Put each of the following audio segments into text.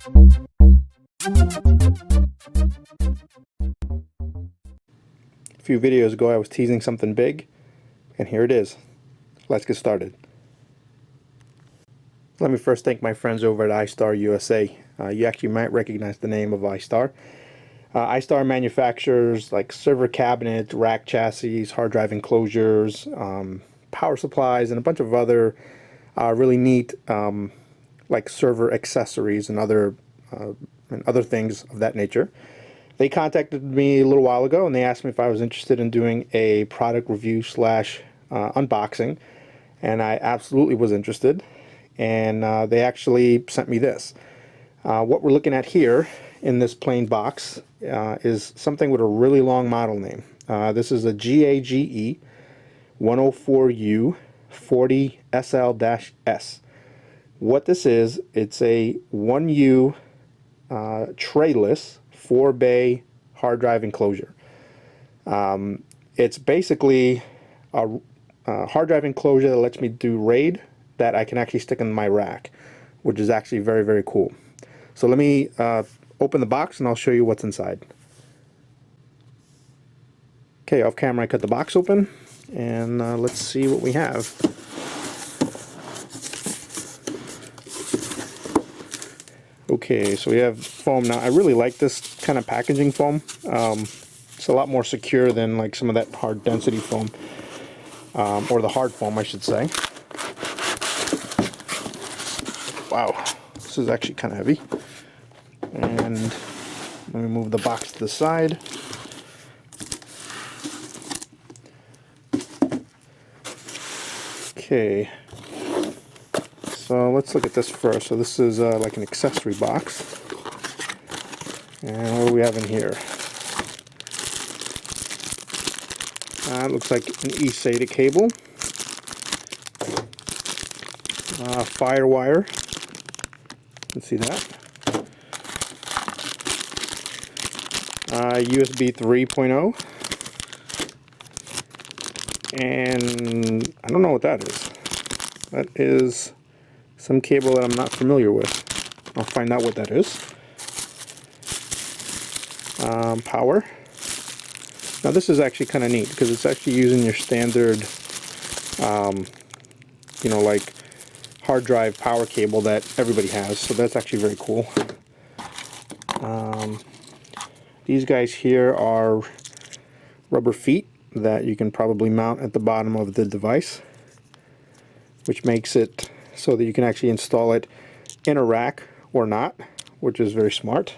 A few videos ago I was teasing something big, and here it is. Let's get started. Let me first thank my friends over at iStar USA. You actually might recognize the name of iStar. iStar manufactures like server cabinets, rack chassis, hard drive enclosures, power supplies, and a bunch of other really neat like server accessories and other things of that nature. They contacted me a little while ago and they asked me if I was interested in doing a product review slash unboxing, and I absolutely was interested, and they actually sent me this. What we're looking at here in this plain box is something with a really long model name. This is a GAGE104U40SL-S. What this is, it's a 1U trayless 4-bay hard drive enclosure. It's basically a hard drive enclosure that lets me do RAID that I can actually stick in my rack, which is actually very, very cool. So let me open the box and I'll show you what's inside. Okay, off camera I cut the box open, and let's see what we have. Okay, so we have foam. Now I really like this kind of packaging foam. It's a lot more secure than like some of that hard density foam, or the hard foam I should say. Wow, this is actually kind of heavy. And let me move the box to the side. Okay, so let's look at this first. So this is like an accessory box. And what do we have in here? It looks like an eSATA cable, firewire. Let's see that. USB 3.0. And I don't know what that is. That is some cable that I'm not familiar with. I'll find out what that is. Power. Now this is actually kind of neat because it's actually using your standard, you know, like hard drive power cable that everybody has. So that's actually very cool. These guys here are rubber feet that you can probably mount at the bottom of the device, which makes it so that you can actually install it in a rack or not, which is very smart.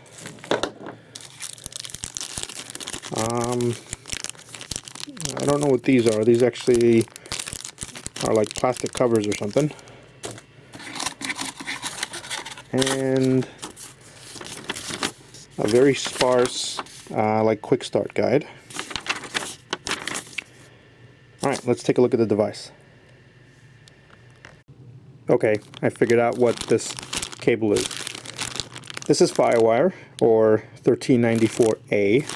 I don't know what these are. These actually are like plastic covers or something. And a very sparse like quick start guide. Alright, let's take a look at the device. Okay, I figured out what this cable is. This is FireWire, or 1394A.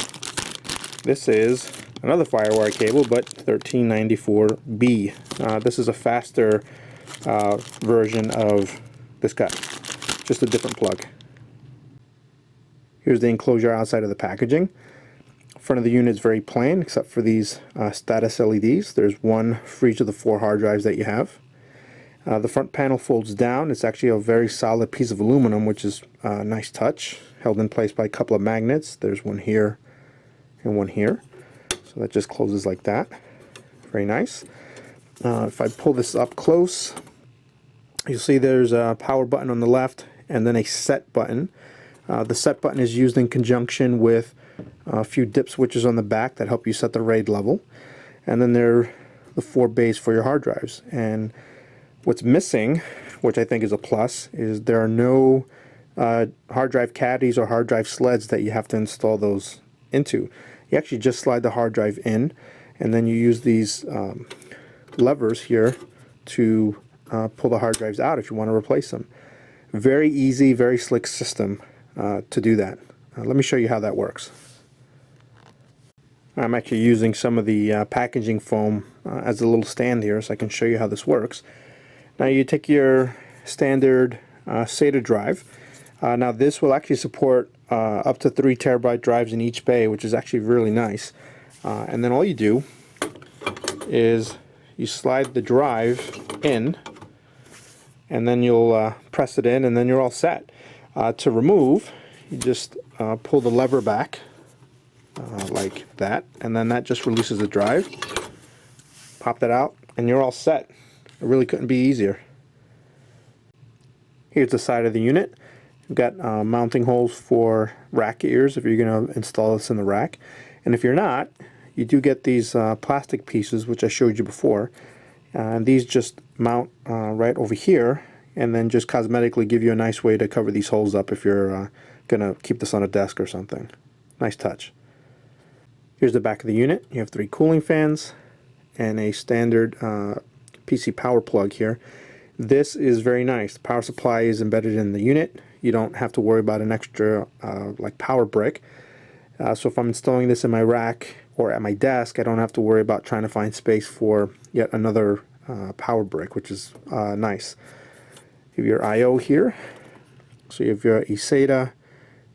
This is another FireWire cable, but 1394B. This is a faster version of this guy, just a different plug. Here's the enclosure outside of the packaging. Front of the unit is very plain, except for these status LEDs. There's one for each of the 4 hard drives that you have. The front panel folds down. It's actually a very solid piece of aluminum, which is a nice touch, held in place by a couple of magnets. There's one here and one here. So that just closes like that. Very nice. If I pull this up close, you'll see there's a power button on the left and then a set button. The set button is used in conjunction with a few dip switches on the back that help you set the RAID level. And then there are the 4 bays for your hard drives. And what's missing, which I think is a plus, is there are no hard drive caddies or hard drive sleds that you have to install those into. You actually just slide the hard drive in, and then you use these levers here to pull the hard drives out if you want to replace them. Very easy, very slick system to do that. Let me show you how that works. I'm actually using some of the packaging foam as a little stand here so I can show you how this works. Now you take your standard SATA drive. Now this will actually support up to 3 terabyte drives in each bay, which is actually really nice. And then all you do is you slide the drive in, and then you'll press it in, and then you're all set. To remove, you just pull the lever back like that, and then that just releases the drive. Pop that out, and you're all set. It really couldn't be easier. Here's the side of the unit. You've got mounting holes for rack ears if you're going to install this in the rack. And if you're not, you do get these plastic pieces, which I showed you before. And these just mount right over here, and then just cosmetically give you a nice way to cover these holes up if you're going to keep this on a desk or something. Nice touch. Here's the back of the unit. You have 3 cooling fans and a standard PC power plug here. This is very nice. The power supply is embedded in the unit. You don't have to worry about an extra like power brick. So if I'm installing this in my rack or at my desk, I don't have to worry about trying to find space for yet another power brick, which is nice. You have your I/O here. So you have your eSATA,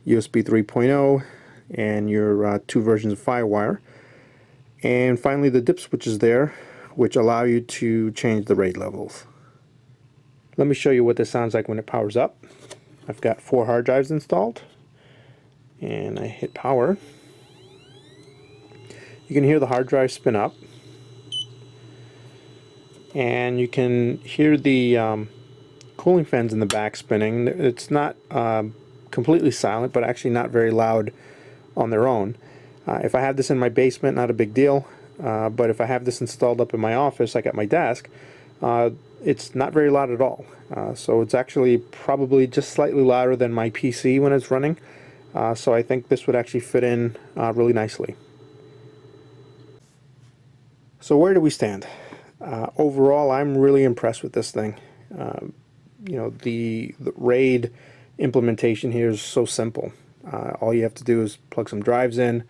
USB 3.0, and your 2 versions of FireWire. And finally the dip switches there, which allow you to change the RAID levels. Let me show you what this sounds like when it powers up. I've got 4 hard drives installed, and I hit power. You can hear the hard drive spin up, and you can hear the cooling fans in the back spinning. It's not completely silent, but actually not very loud on their own. If I have this in my basement, not a big deal, but if I have this installed up in my office, like at my desk, it's not very loud at all. So it's actually probably just slightly louder than my PC when it's running. So I think this would actually fit in really nicely. So where do we stand? Overall, I'm really impressed with this thing. You know, the RAID implementation here is so simple. All you have to do is plug some drives in,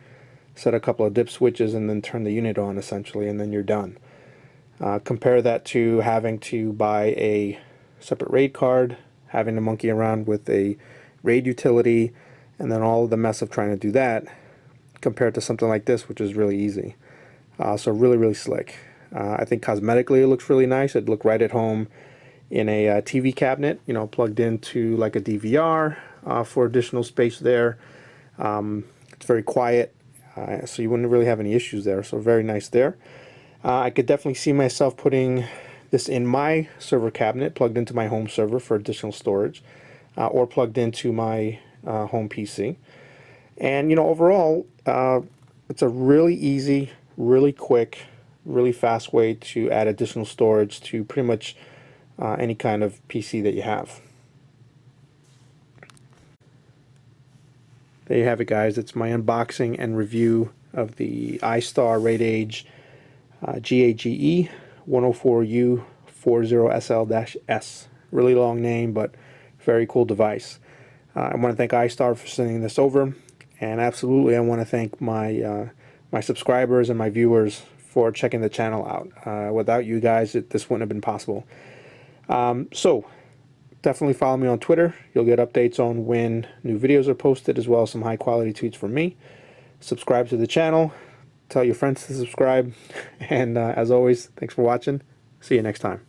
set a couple of dip switches, and then turn the unit on essentially, and then you're done. Compare that to having to buy a separate RAID card, having to monkey around with a RAID utility, and then all of the mess of trying to do that, compared to something like this, which is really easy. So really slick. I think cosmetically it looks really nice. It'd look right at home in a TV cabinet, you know, plugged into like a DVR for additional space there. It's very quiet, so you wouldn't really have any issues there. So very nice there. I could definitely see myself putting this in my server cabinet, plugged into my home server for additional storage, or plugged into my home PC. And you know, overall, it's a really easy, really quick, really fast way to add additional storage to pretty much any kind of PC that you have. There you have it, guys. It's my unboxing and review of the iStar RAIDAGE GAGE104U40SL-S. Really long name, but very cool device. I want to thank iStar for sending this over, and absolutely I want to thank my my subscribers and my viewers for checking the channel out. Without you guys, this wouldn't have been possible. So definitely follow me on Twitter. You'll get updates on when new videos are posted, as well as some high quality tweets from me. Subscribe to the channel. Tell your friends to subscribe. And as always, thanks for watching. See you next time.